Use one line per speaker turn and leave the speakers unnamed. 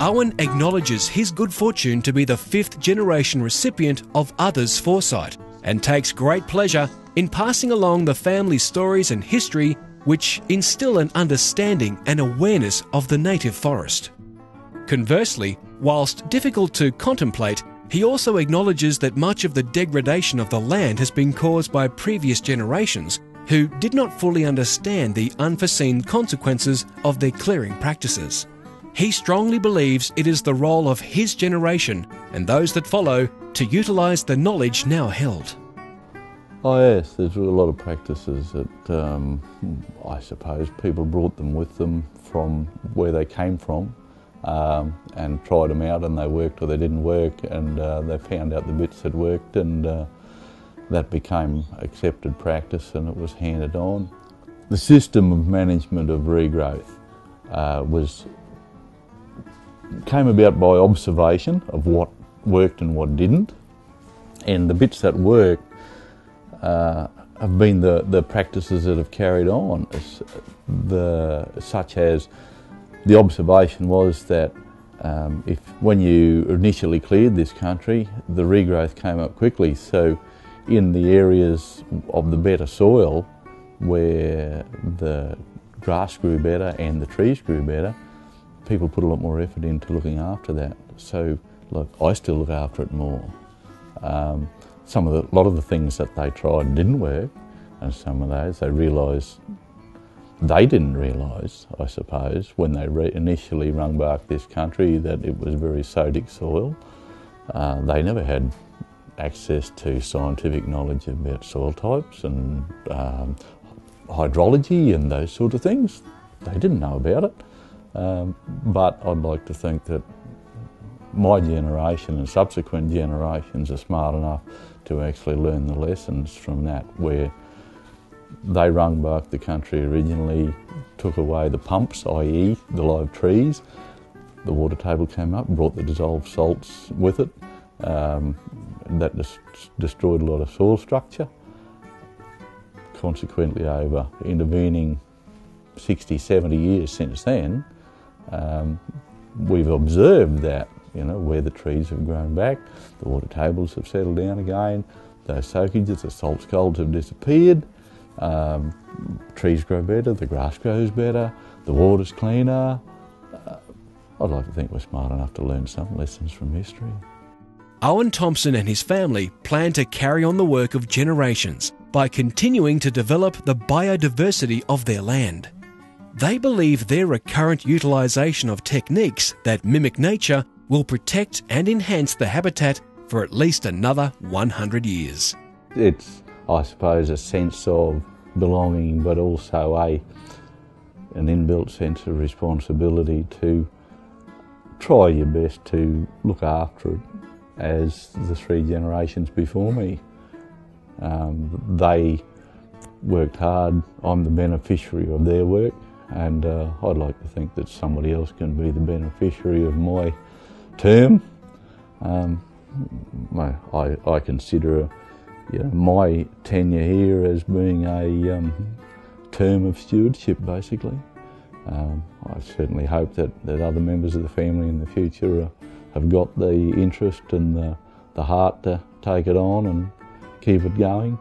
Owen acknowledges his good fortune to be the 5th generation recipient of others' foresight and takes great pleasure in passing along the family stories and history which instill an understanding and awareness of the native forest. Conversely, whilst difficult to contemplate, he also acknowledges that much of the degradation of the land has been caused by previous generations who did not fully understand the unforeseen consequences of their clearing practices. He strongly believes it is the role of his generation and those that follow to utilise the knowledge now held.
Oh yes, there's a lot of practices that I suppose people brought them with them from where they came from and tried them out, and they worked or they didn't work, and they found out the bits that worked, and that became accepted practice and it was handed on. The system of management of regrowth came about by observation of what worked and what didn't, and the bits that worked have been the practices that have carried on, such as the observation was that when you initially cleared this country, the regrowth came up quickly. So in the areas of the better soil where the grass grew better and the trees grew better, people put a lot more effort into looking after that. So look, I still look after it more. A lot of the things that they tried didn't work, and some of those they didn't realise, I suppose, when they initially rung bark this country, that it was very sodic soil. They never had access to scientific knowledge about soil types and hydrology and those sort of things. They didn't know about it. But I'd like to think that my generation and subsequent generations are smart enough to actually learn the lessons from that, where they rung bark the country originally, took away the pumps, i.e. the live trees. The water table came up, brought the dissolved salts with it. That destroyed a lot of soil structure. Consequently, over intervening 60, 70 years since then, we've observed that, where the trees have grown back, the water tables have settled down again, those soakages, the salt scolds have disappeared, trees grow better, the grass grows better, the water's cleaner. I'd like to think we're smart enough to learn some lessons from history.
Owen Thompson and his family plan to carry on the work of generations by continuing to develop the biodiversity of their land. They believe their recurrent utilisation of techniques that mimic nature will protect and enhance the habitat for at least another 100 years.
It's, I suppose, a sense of belonging, but also an inbuilt sense of responsibility to try your best to look after it as the 3 generations before me. They worked hard, I'm the beneficiary of their work, and I'd like to think that somebody else can be the beneficiary of my term. I consider my tenure here as being a term of stewardship, basically. I certainly hope that other members of the family in the future have got the interest and the heart to take it on and keep it going.